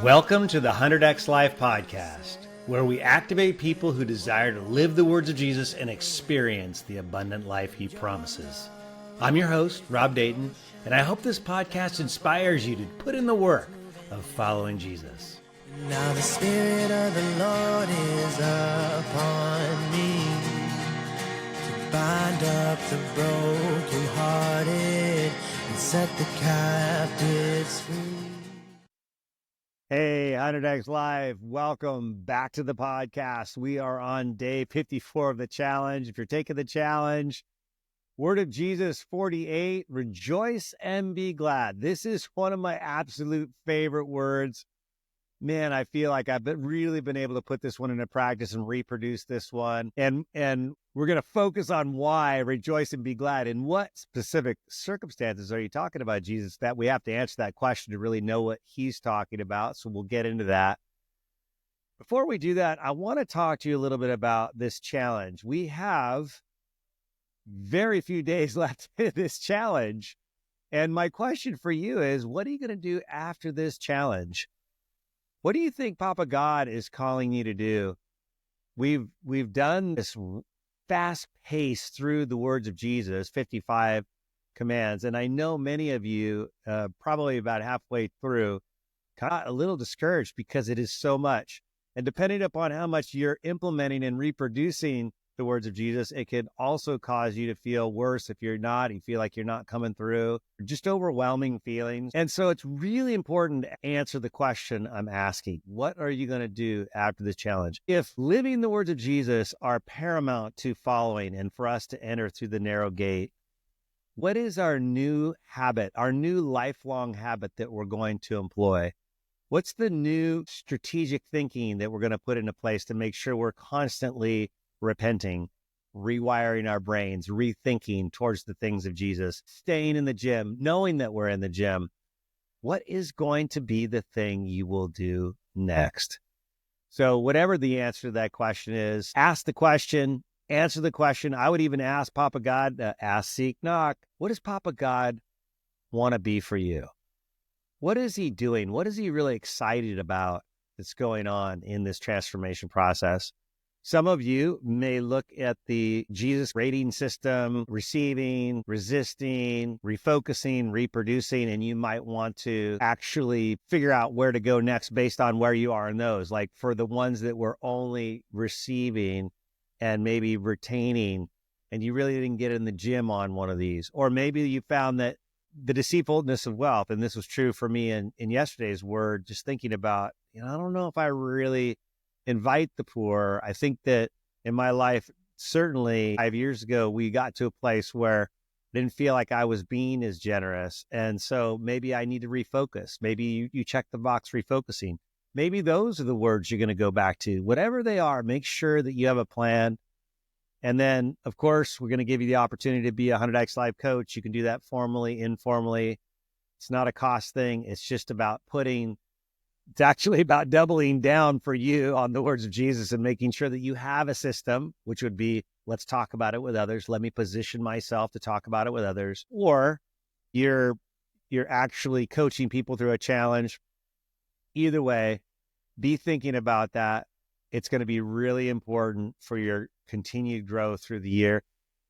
Welcome to the 100X Life Podcast, where we activate people who desire to live the words of Jesus and experience the abundant life he promises. I'm your host, Rob Dayton, and I hope this podcast inspires you to put in the work of following Jesus. Now the Spirit of the Lord is upon me, to bind up the brokenhearted and set the captives free. Hey, 100X Live, welcome back to the podcast. We are on day 54 of the challenge. If you're taking the challenge, Word of Jesus 48, rejoice and be glad. This is one of my absolute favorite words. Man, I feel like I've really been able to put this one into practice and reproduce this one. And we're going to focus on why rejoice and be glad. In what specific circumstances are you talking about, Jesus? That we have to answer that question to really know what he's talking about. So we'll get into that. Before we do that, I want to talk to you a little bit about this challenge. We have very few days left in this challenge. And my question for you is, what are you going to do after this challenge? What do you think Papa God is calling you to do? We've done this fast pace through the words of Jesus, 55 commands. And I know many of you, probably about halfway through, got a little discouraged because it is so much. And depending upon how much you're implementing and reproducing the words of Jesus, it can also cause you to feel worse if you're not. You feel like you're not coming through, just overwhelming feelings. And so it's really important to answer the question I'm asking. What are you going to do after this challenge? If living the words of Jesus are paramount to following and for us to enter through the narrow gate, what is our new habit, our new lifelong habit that we're going to employ? What's the new strategic thinking that we're going to put into place to make sure we're constantly repenting, rewiring our brains, rethinking towards the things of Jesus, staying in the gym, knowing that we're in the gym? What is going to be the thing you will do next? So whatever the answer to that question is, ask the question, answer the question. I would even ask Papa God, ask, seek, knock. What does Papa God want to be for you? What is he doing? What is he really excited about that's going on in this transformation process? Some of you may look at the Jesus rating system, receiving, resisting, refocusing, reproducing, and you might want to actually figure out where to go next based on where you are in those. Like for the ones that were only receiving and maybe retaining, and you really didn't get in the gym on one of these. Or maybe you found that the deceitfulness of wealth, and this was true for me in yesterday's word, just thinking about, I don't know if I really invite the poor. I think that in my life, certainly 5 years ago, we got to a place where I didn't feel like I was being as generous. And so maybe I need to refocus. Maybe you check the box refocusing. Maybe those are the words you're going to go back to. Whatever they are, make sure that you have a plan. And then, of course, we're going to give you the opportunity to be a 100X Life coach. You can do that formally, informally. It's not a cost thing. It's just about it's actually about doubling down for you on the words of Jesus and making sure that you have a system, which would be, let's talk about it with others. Let me position myself to talk about it with others. Or you're actually coaching people through a challenge. Either way, be thinking about that. It's going to be really important for your continued growth through the year.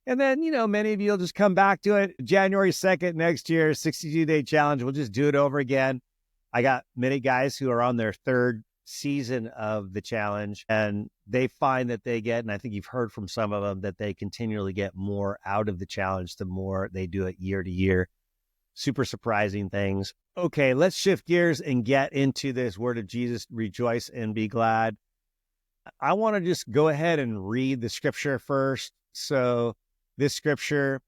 And then, many of you will just come back to it January 2nd next year, 62-day challenge. We'll just do it over again. I got many guys who are on their third season of the challenge, and they find that they get, and I think you've heard from some of them, that they continually get more out of the challenge the more they do it year to year. Super surprising things. Okay, let's shift gears and get into this word of Jesus, rejoice and be glad. I want to just go ahead and read the scripture first. So this scripture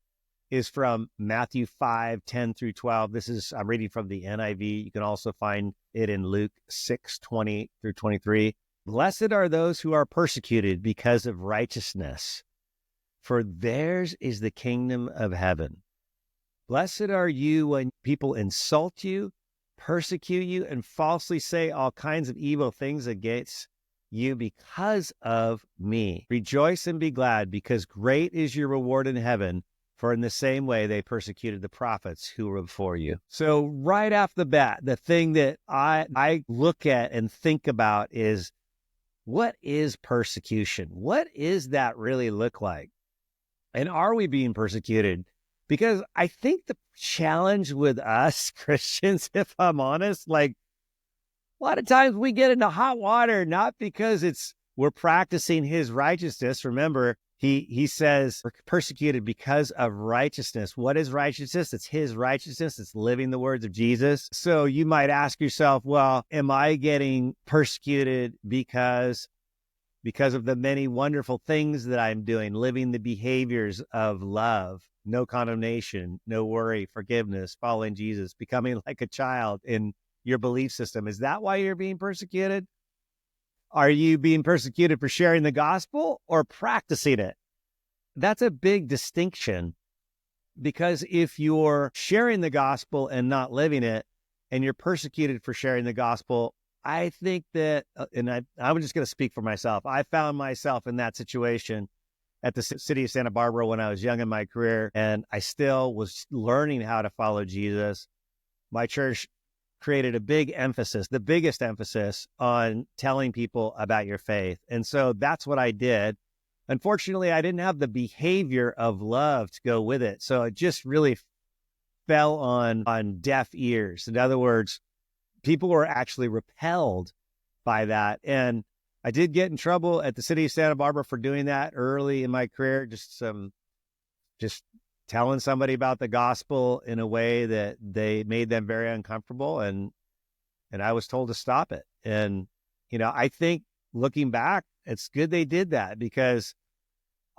is from Matthew 5:10 through 12. I'm reading from the NIV. You can also find it in Luke 6:20 through 23. Blessed are those who are persecuted because of righteousness, for theirs is the kingdom of heaven. Blessed are you when people insult you, persecute you, and falsely say all kinds of evil things against you because of me. Rejoice and be glad, because great is your reward in heaven. For in the same way they persecuted the prophets who were before you. So right off the bat, the thing that I look at and think about is, what is persecution? What is that really look like? And are we being persecuted? Because I think the challenge with us Christians, if I'm honest, like a lot of times we get into hot water, not because we're practicing his righteousness. Remember, he says we're persecuted because of righteousness. What is righteousness? It's his righteousness. It's living the words of Jesus. So you might ask yourself, well, am I getting persecuted because of the many wonderful things that I'm doing, living the behaviors of love, no condemnation, no worry, forgiveness, following Jesus, becoming like a child in your belief system? Is that why you're being persecuted? Are you being persecuted for sharing the gospel or practicing it? That's a big distinction, because if you're sharing the gospel and not living it, and you're persecuted for sharing the gospel, I think that, and I'm just going to speak for myself. I found myself in that situation at the city of Santa Barbara when I was young in my career, and I still was learning how to follow Jesus. My church created a big emphasis, the biggest emphasis, on telling people about your faith. And so that's what I did. Unfortunately, I didn't have the behavior of love to go with it. So it just really fell on deaf ears. In other words, people were actually repelled by that. And I did get in trouble at the city of Santa Barbara for doing that early in my career, just telling somebody about the gospel in a way that they made them very uncomfortable. And I was told to stop it. And, I think looking back, it's good they did that, because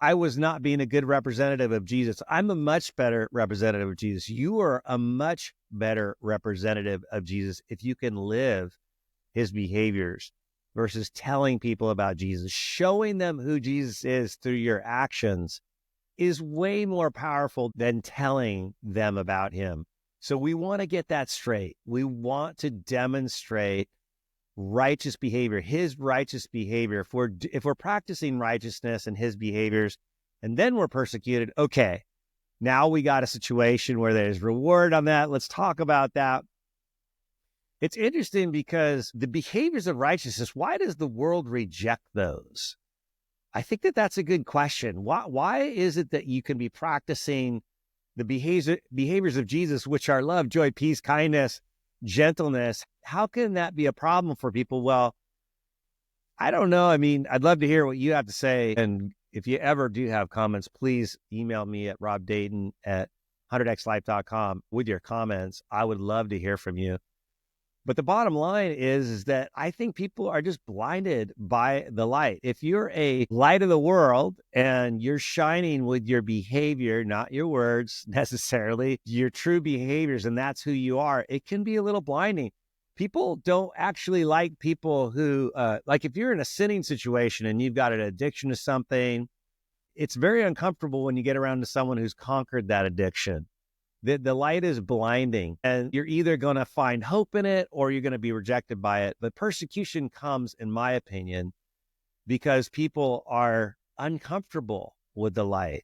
I was not being a good representative of Jesus. I'm a much better representative of Jesus. You are a much better representative of Jesus if you can live his behaviors versus telling people about Jesus. Showing them who Jesus is through your actions is way more powerful than telling them about him. So we want to get that straight. We want to demonstrate righteous behavior, his righteous behavior. If we're practicing righteousness and his behaviors, and then we're persecuted, okay, now we got a situation where there's reward on that. Let's talk about that. It's interesting because the behaviors of righteousness, why does the world reject those? I think that's a good question. Why is it that you can be practicing the behaviors of Jesus, which are love, joy, peace, kindness, gentleness? How can that be a problem for people? Well, I don't know. I mean, I'd love to hear what you have to say. And if you ever do have comments, please email me at robdayton@100xlife.com with your comments. I would love to hear from you. But the bottom line is that I think people are just blinded by the light. If you're a light of the world and you're shining with your behavior, not your words necessarily, your true behaviors, and that's who you are, it can be a little blinding. People don't actually like people who, like if you're in a sinning situation and you've got an addiction to something, it's very uncomfortable when you get around to someone who's conquered that addiction. The light is blinding, and you're either going to find hope in it or you're going to be rejected by it. But persecution comes, in my opinion, because people are uncomfortable with the light.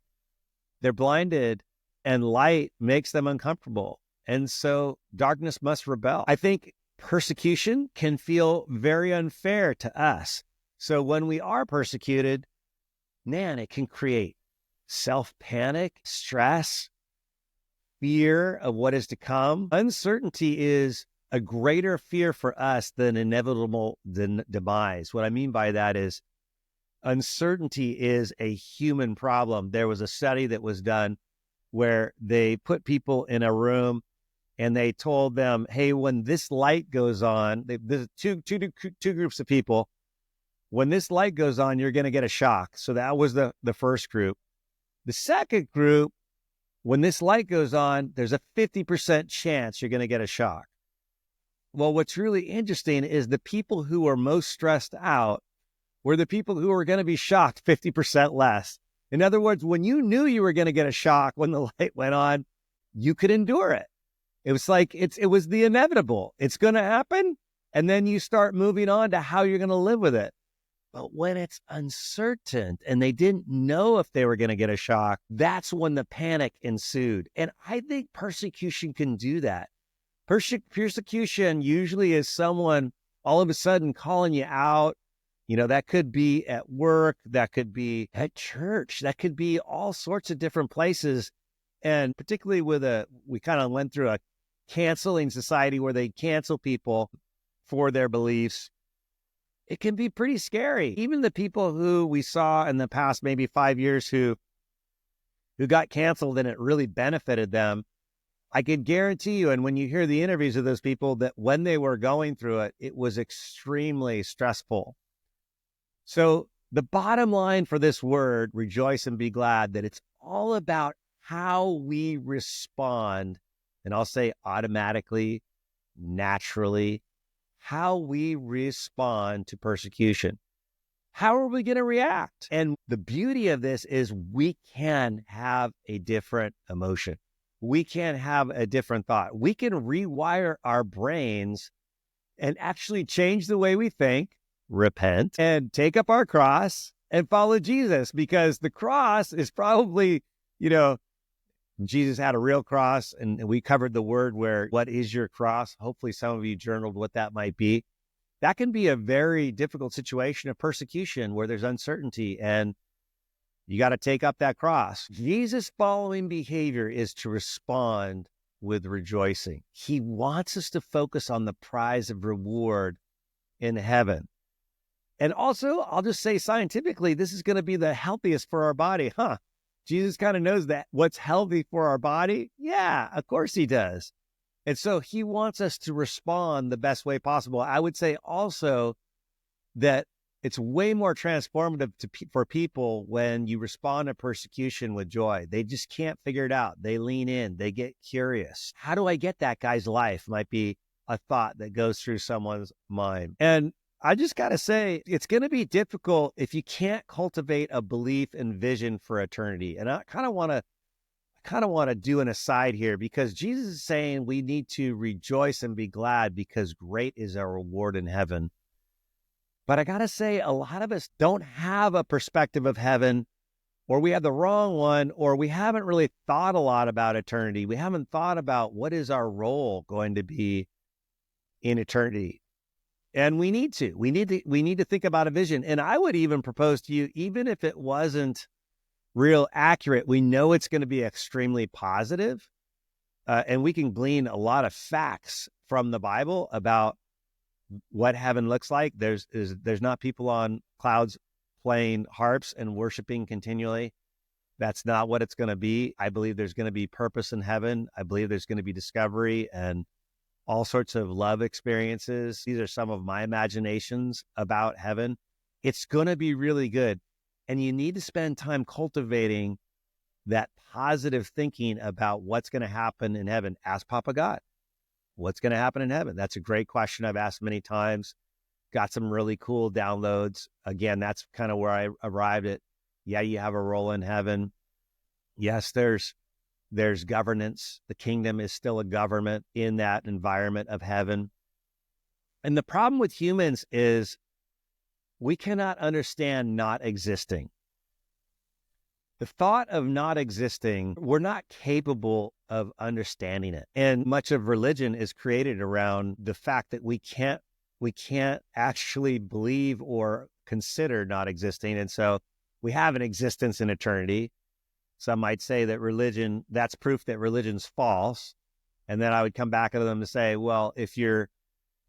They're blinded, and light makes them uncomfortable. And so darkness must rebel. I think persecution can feel very unfair to us. So when we are persecuted, man, it can create self-panic, stress, fear of what is to come. Uncertainty is a greater fear for us than inevitable demise. What I mean by that is uncertainty is a human problem. There was a study that was done where they put people in a room and they told them, hey, when this light goes on, there's two groups of people. When this light goes on, you're going to get a shock. So that was the first group. The second group, when this light goes on, there's a 50% chance you're going to get a shock. Well, what's really interesting is the people who are most stressed out were the people who were going to be shocked 50% less. In other words, when you knew you were going to get a shock when the light went on, you could endure it. It was like, it was the inevitable. It's going to happen. And then you start moving on to how you're going to live with it. But when it's uncertain and they didn't know if they were going to get a shock, that's when the panic ensued. And I think persecution can do that. Persecution usually is someone all of a sudden calling you out. That could be at work, that could be at church, that could be all sorts of different places. And particularly we kind of went through a canceling society where they cancel people for their beliefs. It can be pretty scary. Even the people who we saw in the past, maybe 5 years, who got canceled and it really benefited them, I can guarantee you, and when you hear the interviews of those people, that when they were going through it, it was extremely stressful. So the bottom line for this word, rejoice and be glad, that it's all about how we respond, and I'll say automatically, naturally, how we respond to persecution. How are we going to react? And the beauty of this is we can have a different emotion. We can have a different thought. We can rewire our brains and actually change the way we think, repent, and take up our cross and follow Jesus, because the cross is probably, Jesus had a real cross, and we covered the word where, what is your cross? Hopefully some of you journaled what that might be. That can be a very difficult situation of persecution where there's uncertainty and you got to take up that cross. Jesus following behavior is to respond with rejoicing. He wants us to focus on the prize of reward in heaven. And also, I'll just say scientifically, this is going to be the healthiest for our body. Jesus kind of knows that what's healthy for our body. Yeah, of course he does. And so he wants us to respond the best way possible. I would say also that it's way more transformative for people when you respond to persecution with joy. They just can't figure it out. They lean in, they get curious. How do I get that guy's life? Might be a thought that goes through someone's mind. And I just got to say, it's going to be difficult if you can't cultivate a belief and vision for eternity. And I kind of want to do an aside here, because Jesus is saying we need to rejoice and be glad because great is our reward in heaven. But I got to say, a lot of us don't have a perspective of heaven, or we have the wrong one, or we haven't really thought a lot about eternity. We haven't thought about what is our role going to be in eternity. And we need to think about a vision. And I would even propose to you, even if it wasn't real accurate, we know it's going to be extremely positive. And we can glean a lot of facts from the Bible about what heaven looks like. There's not people on clouds playing harps and worshiping continually. That's not what it's going to be. I believe there's going to be purpose in heaven. I believe there's going to be discovery and all sorts of love experiences. These are some of my imaginations about heaven. It's going to be really good. And you need to spend time cultivating that positive thinking about what's going to happen in heaven. Ask Papa God, what's going to happen in heaven? That's a great question I've asked many times. Got some really cool downloads. Again, that's kind of where I arrived at. Yeah, you have a role in heaven. Yes, there's governance. The kingdom is still a government in that environment of heaven. And the problem with humans is we cannot understand not existing. The thought of not existing, we're not capable of understanding it. And much of religion is created around the fact that we can't actually believe or consider not existing. And so we have an existence in eternity. Some might say that that's proof that religion's false. And then I would come back to them to say, well, if you're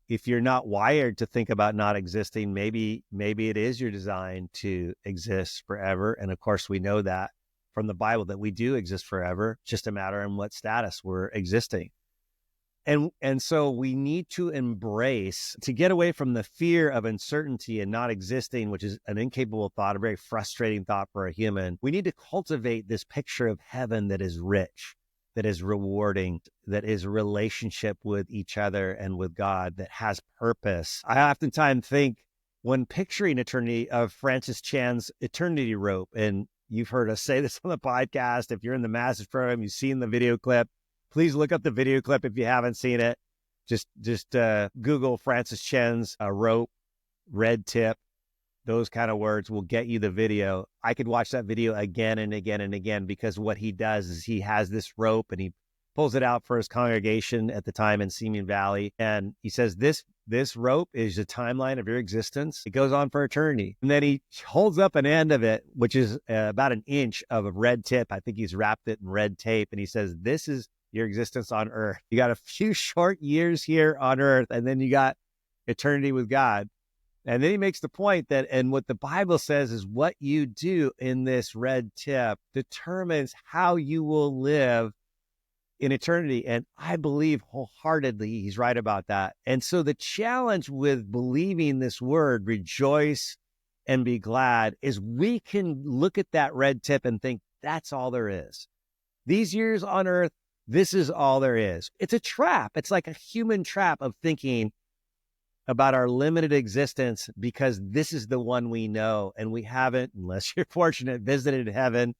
not wired to think about not existing, maybe it is your design to exist forever. And of course, we know that from the Bible that we do exist forever, just a matter in what status we're existing. And so we need to embrace, to get away from the fear of uncertainty and not existing, which is an incapable thought, a very frustrating thought for a human. We need to cultivate this picture of heaven that is rich, that is rewarding, that is a relationship with each other and with God, that has purpose. I oftentimes think, when picturing eternity, of Francis Chan's Eternity Rope. And you've heard us say this on the podcast. If you're in the Master's program, you've seen the video clip. Please look up the video clip if you haven't seen it. Just Google Francis Chan's rope, red tip. those kind of words will get you the video. I could watch that video again and again and again, because what he does is he has this rope and he pulls it out for his congregation at the time in Seeming Valley. And he says, this rope is the timeline of your existence. It goes on for eternity. And then he holds up an end of it, which is about an inch of a red tip. I think he's wrapped it in red tape. And he says, this is your existence on earth. You got a few short years here on earth, and then you got eternity with God. And then he makes the point that, and what the Bible says is what you do in this red tip determines how you will live in eternity. And I believe wholeheartedly he's right about that. And so the challenge with believing this word, rejoice and be glad, is we can look at that red tip and think that's all there is. These years on earth, this is all there is. It's a trap. It's like a human trap of thinking about our limited existence because this is the one we know, and we haven't, unless you're fortunate, visited heaven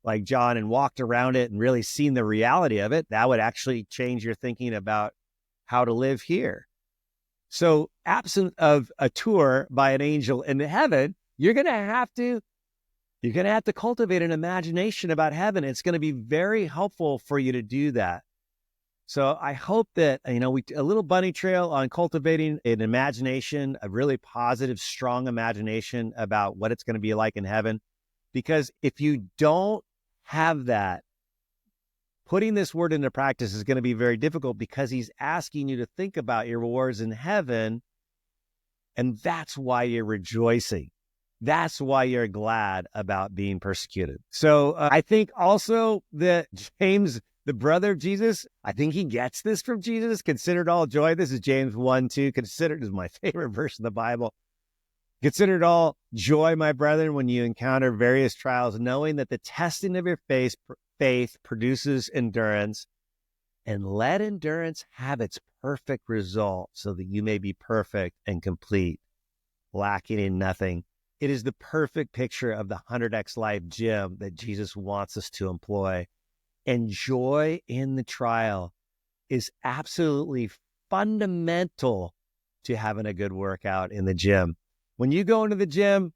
like John and walked around it and really seen the reality of it. That would actually change your thinking about how to live here. So absent of a tour by an angel into heaven, you're going to have to cultivate an imagination about heaven. It's going to be very helpful for you to do that. So I hope that, a little bunny trail on cultivating an imagination, a really positive, strong imagination about what it's going to be like in heaven. Because if you don't have that, putting this word into practice is going to be very difficult, because he's asking you to think about your rewards in heaven. And that's why you're rejoicing. That's why you're glad about being persecuted. So I think also that James, the brother of Jesus, I think he gets this from Jesus. Consider it all joy. This is James 1:2. Consider it is my favorite verse in the Bible. Consider it all joy, my brethren, when you encounter various trials, knowing that the testing of your faith produces endurance, and let endurance have its perfect result, so that you may be perfect and complete, lacking in nothing. It is the perfect picture of the 100x life gym that Jesus wants us to employ. And joy in the trial is absolutely fundamental to having a good workout in the gym. When you go into the gym,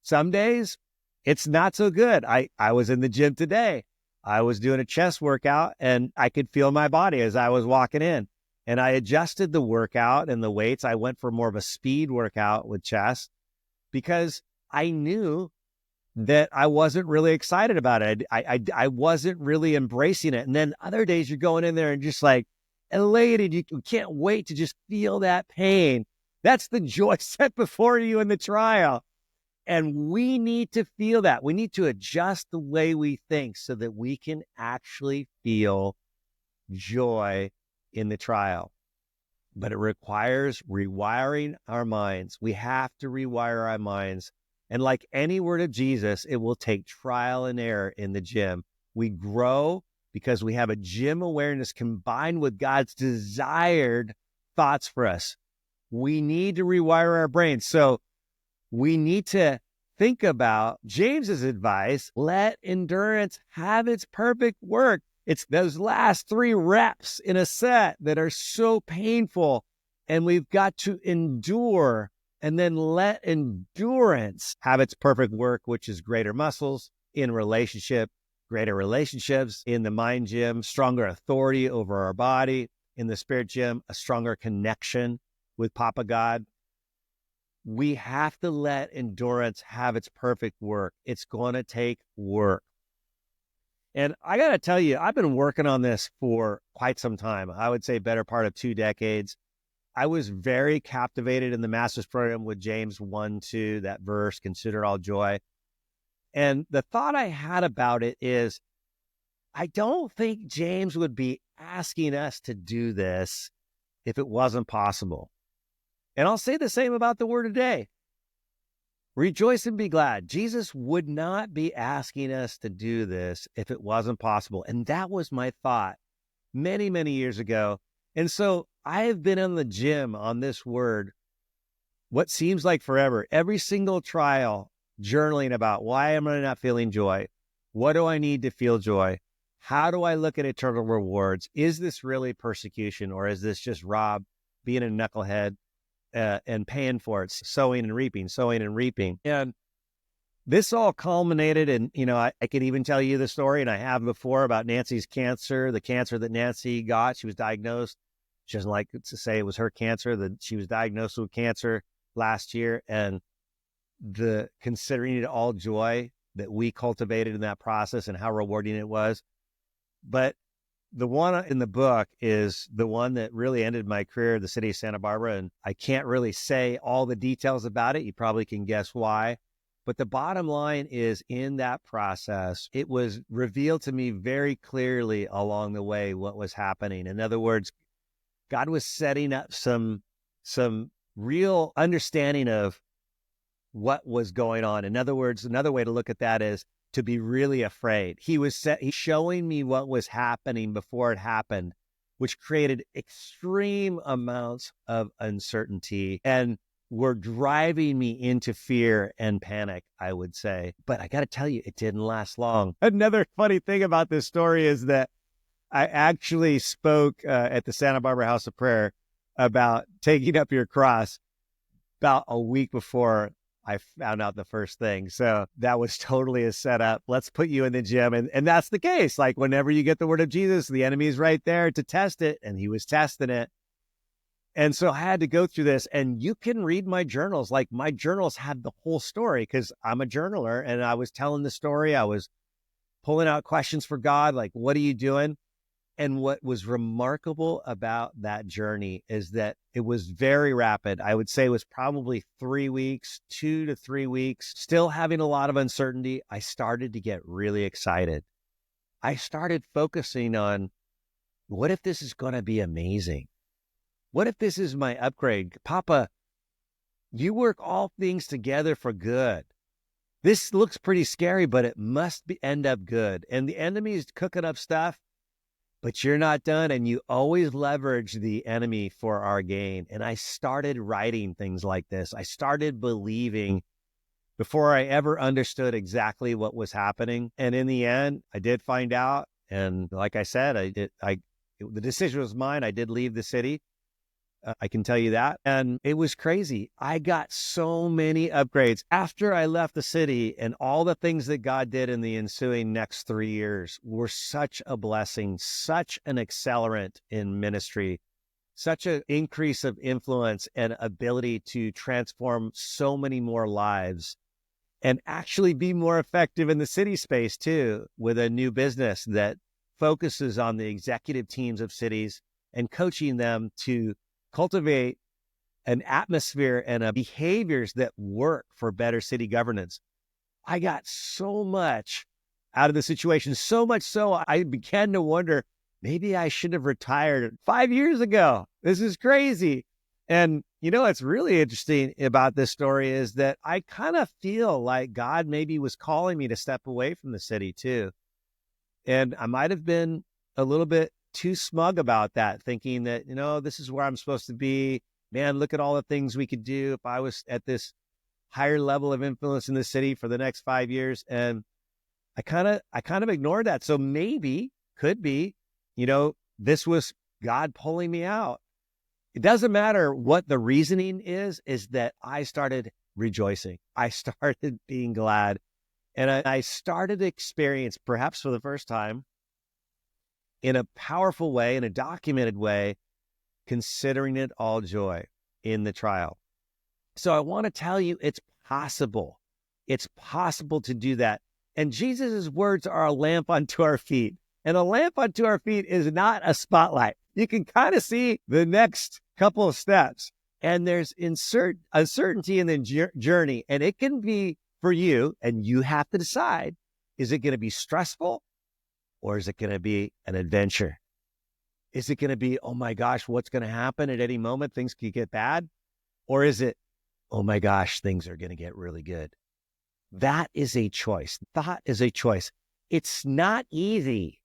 some days it's not so good. I was in the gym today. I was doing a chest workout and I could feel my body as I was walking in. And I adjusted the workout and the weights. I went for more of a speed workout with chest because I knew that I wasn't really excited about it. I wasn't really embracing it. And then other days you're going in there and just like elated. You can't wait to just feel that pain. That's the joy set before you in the trial. And we need to feel that. We need to adjust the way we think so that we can actually feel joy in the trial. But it requires rewiring our minds. We have to rewire our minds. And like any word of Jesus, it will take trial and error in the gym. We grow because we have a gym awareness combined with God's desired thoughts for us. We need to rewire our brains. So we need to think about James's advice. Let endurance have its perfect work. It's those last 3 reps in a set that are so painful, and we've got to endure, and then let endurance have its perfect work, which is greater muscles in relationship, greater relationships in the mind gym, stronger authority over our body in the spirit gym, a stronger connection with Papa God. We have to let endurance have its perfect work. It's going to take work. And I got to tell you, I've been working on this for quite some time. I would say better part of 2 decades. I was very captivated in the master's program with James 1:2, that verse, consider all joy. And the thought I had about it is, I don't think James would be asking us to do this if it wasn't possible. And I'll say the same about the word today. Rejoice and be glad. Jesus would not be asking us to do this if it wasn't possible. And that was my thought many, many years ago. And so I have been in the gym on this word, what seems like forever, every single trial, journaling about why am I not feeling joy? What do I need to feel joy? How do I look at eternal rewards? Is this really persecution, or is this just Rob being a knucklehead? and paying for it, sowing and reaping, sowing and reaping. And this all culminated in, I could even tell you the story, and I have before, about Nancy's cancer, the cancer that Nancy got. She was diagnosed. She doesn't like to say it was her cancer, that she was diagnosed with cancer last year. And considering it all joy that we cultivated in that process and how rewarding it was. But the one in the book is the one that really ended my career, the city of Santa Barbara. And I can't really say all the details about it. You probably can guess why. But the bottom line is, in that process, it was revealed to me very clearly along the way what was happening. In other words, God was setting up some real understanding of what was going on. In other words, another way to look at that is to be really afraid. He's showing me what was happening before it happened, which created extreme amounts of uncertainty and were driving me into fear and panic, I would say. But I got to tell you, it didn't last long. Another funny thing about this story is that I actually spoke at the Santa Barbara House of Prayer about taking up your cross about a week before I found out the first thing. So that was totally a setup. Let's put you in the gym. And that's the case. Like, whenever you get the word of Jesus, the enemy's right there to test it. And he was testing it. And so I had to go through this, and you can read my journals. Like, my journals had the whole story because I'm a journaler, and I was telling the story. I was pulling out questions for God. Like, what are you doing? And what was remarkable about that journey is that it was very rapid. I would say it was probably 3 weeks, 2 to 3 weeks, still having a lot of uncertainty. I started to get really excited. I started focusing on, what if this is going to be amazing? What if this is my upgrade? Papa, you work all things together for good. This looks pretty scary, but it must end up good. And the enemy's cooking up stuff, but you're not done. And you always leverage the enemy for our gain. And I started writing things like this. I started believing before I ever understood exactly what was happening. And in the end, I did find out. And like I said, the decision was mine. I did leave the city. I can tell you that. And it was crazy. I got so many upgrades after I left the city, and all the things that God did in the ensuing next 3 years were such a blessing, such an accelerant in ministry, such an increase of influence and ability to transform so many more lives and actually be more effective in the city space too, with a new business that focuses on the executive teams of cities and coaching them to cultivate an atmosphere and behaviors that work for better city governance. I got so much out of the situation, so much so I began to wonder, maybe I should have retired 5 years ago. This is crazy. And what's really interesting about this story is that I kind of feel like God maybe was calling me to step away from the city too. And I might have been a little bit too smug about that, thinking that, this is where I'm supposed to be. Man, look at all the things we could do if I was at this higher level of influence in the city for the next 5 years. And I kind of ignored that. So maybe, could be, this was God pulling me out. It doesn't matter what the reasoning is that I started rejoicing. I started being glad. And I started to experience, perhaps for the first time, in a powerful way, in a documented way, considering it all joy in the trial. So I want to tell you, it's possible. It's possible to do that. And Jesus' words are a lamp unto our feet. And a lamp unto our feet is not a spotlight. You can kind of see the next couple of steps. And there's uncertainty in the journey. And it can be for you, and you have to decide, is it going to be stressful? Or is it going to be an adventure? Is it going to be, oh my gosh, what's going to happen at any moment? Things could get bad. Or is it, oh my gosh, things are going to get really good? That is a choice. That is a choice. It's not easy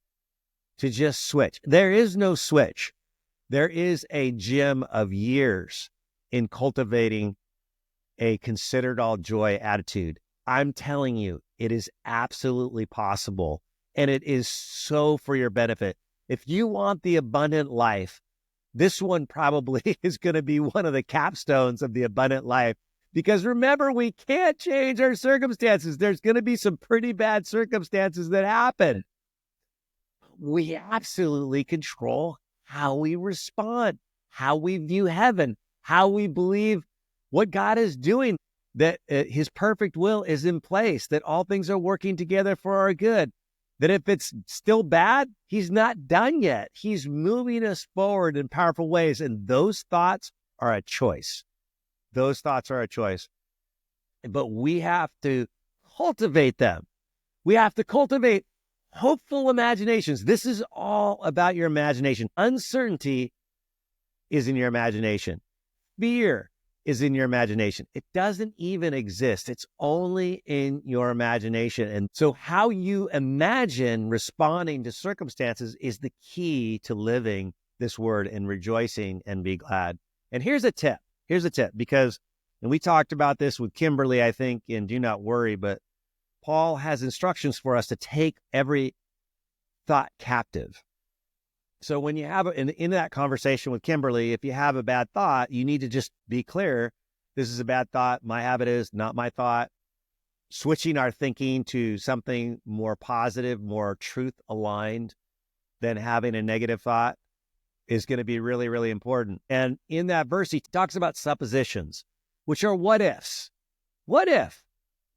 to just switch. There is no switch. There is a gym of years in cultivating a considered all joy attitude. I'm telling you, it is absolutely possible. And it is so for your benefit. If you want the abundant life This one probably is going to be one of the capstones of the abundant life. Because remember, we can't change our circumstances. There's going to be some pretty bad circumstances that happen. We absolutely control how we respond, how we view heaven, how we believe what God is doing, that his perfect will is in place, that all things are working together for our good, that if it's still bad, he's not done yet. He's moving us forward in powerful ways. And those thoughts are a choice. Those thoughts are a choice. But we have to cultivate them. We have to cultivate hopeful imaginations. This is all about your imagination. Uncertainty is in your imagination. Fear is in your imagination. It doesn't even exist. It's only in your imagination. And so how you imagine responding to circumstances is the key to living this word and rejoicing and be glad. And here's a tip. Because, and we talked about this with Kimberly, I think, in Do Not Worry, but Paul has instructions for us to take every thought captive. So when you have, in that conversation with Kimberly, if you have a bad thought, you need to just be clear. This is a bad thought. My habit is not my thought. Switching our thinking to something more positive, more truth aligned than having a negative thought is going to be really, really important. And in that verse, he talks about suppositions, which are what ifs. What if?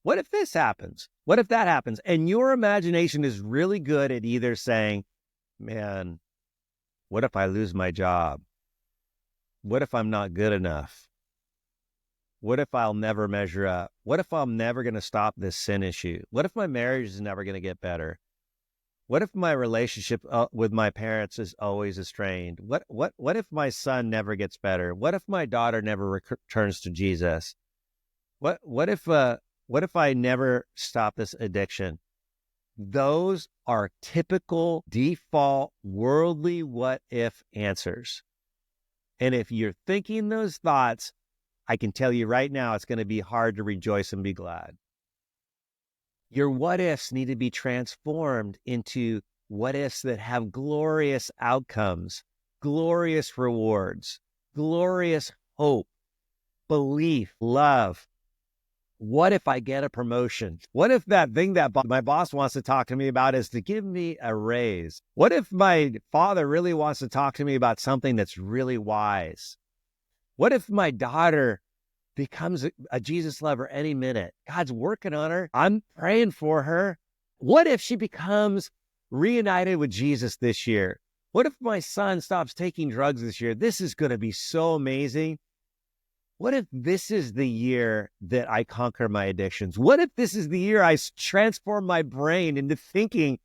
What if this happens? What if that happens? And your imagination is really good at either saying, man, what if I lose my job? What if I'm not good enough? What if I'll never measure up? What if I'm never going to stop this sin issue? What if my marriage is never going to get better? What if my relationship with my parents is always strained? What if my son never gets better? What if my daughter never returns to Jesus? What if I never stop this addiction? Those are typical default worldly what if answers. And if you're thinking those thoughts, I can tell you right now, it's going to be hard to rejoice and be glad. Your what ifs need to be transformed into what ifs that have glorious outcomes, glorious rewards, glorious hope, belief, love. What if I get a promotion? What if that thing that my boss wants to talk to me about is to give me a raise? What if my father really wants to talk to me about something that's really wise? What if my daughter becomes a Jesus lover any minute? God's working on her. I'm praying for her. What if she becomes reunited with Jesus this year? What if my son stops taking drugs this year? This is going to be so amazing. What if this is the year that I conquer my addictions? What if this is the year I transform my brain into thinking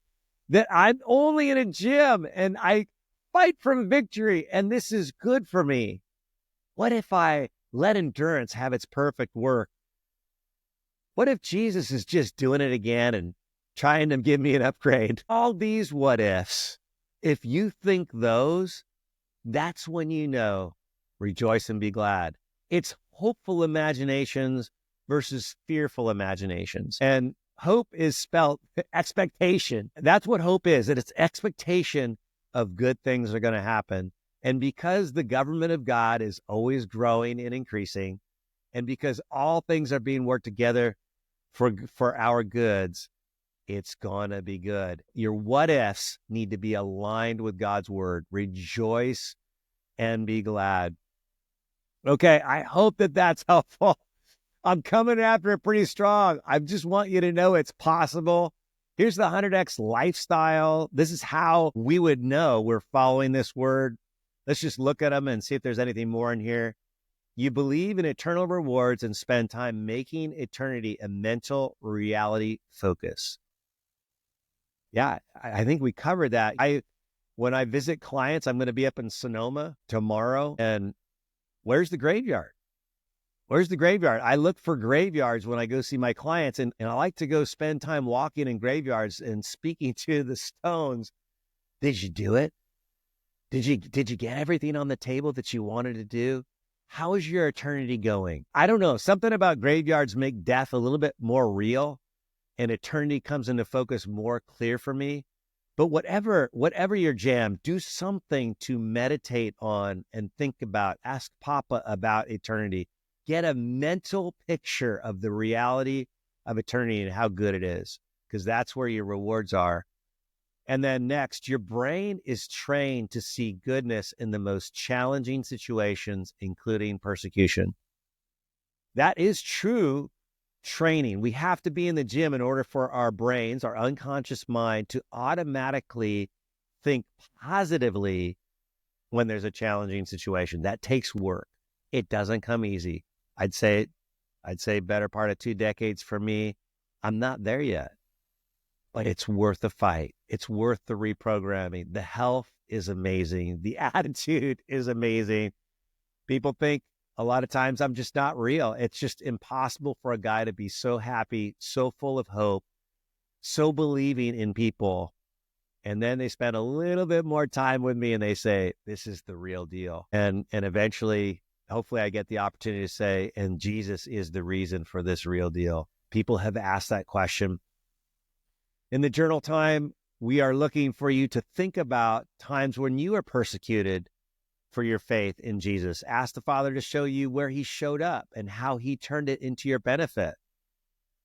that I'm only in a gym and I fight from victory and this is good for me? What if I let endurance have its perfect work? What if Jesus is just doing it again and trying to give me an upgrade? All these what ifs, if you think those, that's when you know, rejoice and be glad. It's hopeful imaginations versus fearful imaginations. And hope is spelled expectation. That's what hope is. And it's expectation of good things are going to happen. And because the government of God is always growing and increasing, and because all things are being worked together for our goods, it's going to be good. Your what ifs need to be aligned with God's word. Rejoice and be glad. Okay, I hope that that's helpful. I'm coming after it pretty strong. I just want you to know it's possible. Here's the 100X lifestyle. This is how we would know we're following this word. Let's just look at them and see if there's anything more in here. You believe in eternal rewards and spend time making eternity a mental reality focus. Yeah, I think we covered that. When I visit clients, I'm going to be up in Sonoma tomorrow. And where's the graveyard? Where's the graveyard? I look for graveyards when I go see my clients, and I like to go spend time walking in graveyards and speaking to the stones. Did you do it? Did you get everything on the table that you wanted to do? How is your eternity going? I don't know. Something about graveyards make death a little bit more real, and eternity comes into focus more clear for me. But whatever your jam, do something to meditate on and think about. Ask Papa about eternity. Get a mental picture of the reality of eternity and how good it is, because that's where your rewards are. And then next, your brain is trained to see goodness in the most challenging situations, including persecution. That is true training. We have to be in the gym in order for our brains, our unconscious mind, to automatically think positively when there's a challenging situation. That takes work. It doesn't come easy. I'd say better part of 2 decades for me. I'm not there yet, but it's worth the fight. It's worth the reprogramming. The health is amazing. The attitude is amazing. People think a lot of times I'm just not real. It's just impossible for a guy to be so happy, so full of hope, so believing in people. And then they spend a little bit more time with me and they say, this is the real deal. And eventually, hopefully I get the opportunity to say, and Jesus is the reason for this real deal. People have asked that question. In the journal time, we are looking for you to think about times when you are persecuted for your faith in Jesus. Ask the Father to show you where he showed up and how he turned it into your benefit.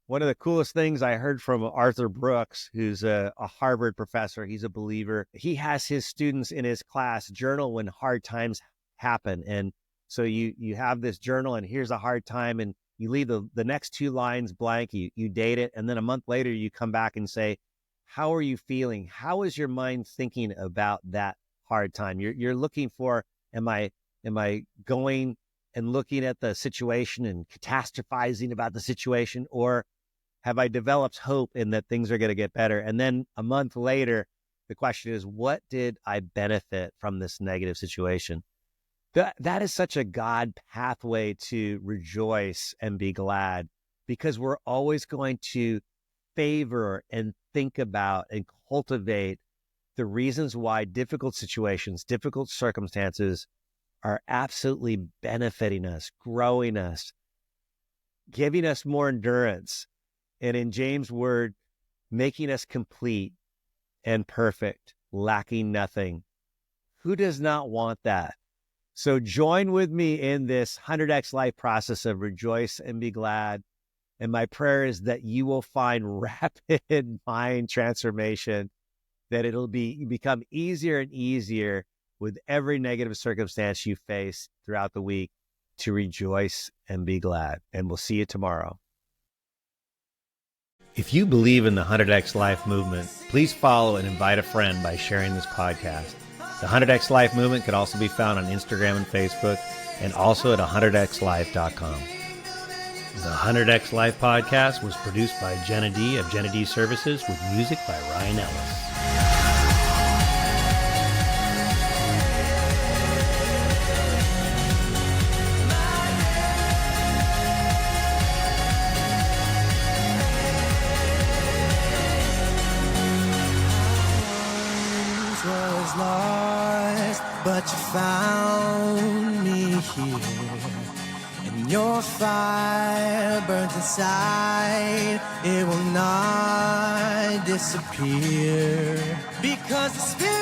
One of the coolest things I heard from Arthur Brooks, who's a Harvard professor, he's a believer. He has his students in his class journal when hard times happen. And so you have this journal and here's a hard time and you leave the next 2 lines blank, you date it. And then a month later, you come back and say, how are you feeling? How is your mind thinking about that hard time? You're looking for, am I going and looking at the situation and catastrophizing about the situation, or have I developed hope in that things are going to get better? And then a month later, the question is, what did I benefit from this negative situation? That is such a God pathway to rejoice and be glad, because we're always going to favor and think about and cultivate the reasons why difficult situations, difficult circumstances are absolutely benefiting us, growing us, giving us more endurance, and in James' word, making us complete and perfect, lacking nothing. Who does not want that? So join with me in this 100x life process of rejoice and be glad. And my prayer is that you will find rapid mind transformation, that it'll become easier and easier with every negative circumstance you face throughout the week to rejoice and be glad. And we'll see you tomorrow. If you believe in the 100x Life movement, please follow and invite a friend by sharing this podcast. The 100x Life movement can also be found on Instagram and Facebook, and also at 100xlife.com. The 100x Life podcast was produced by Jenna D of Jenna D Services with music by Ryan Ellis. Was lost, but you found me here, and your fire burns inside. It will not disappear, because the Spirit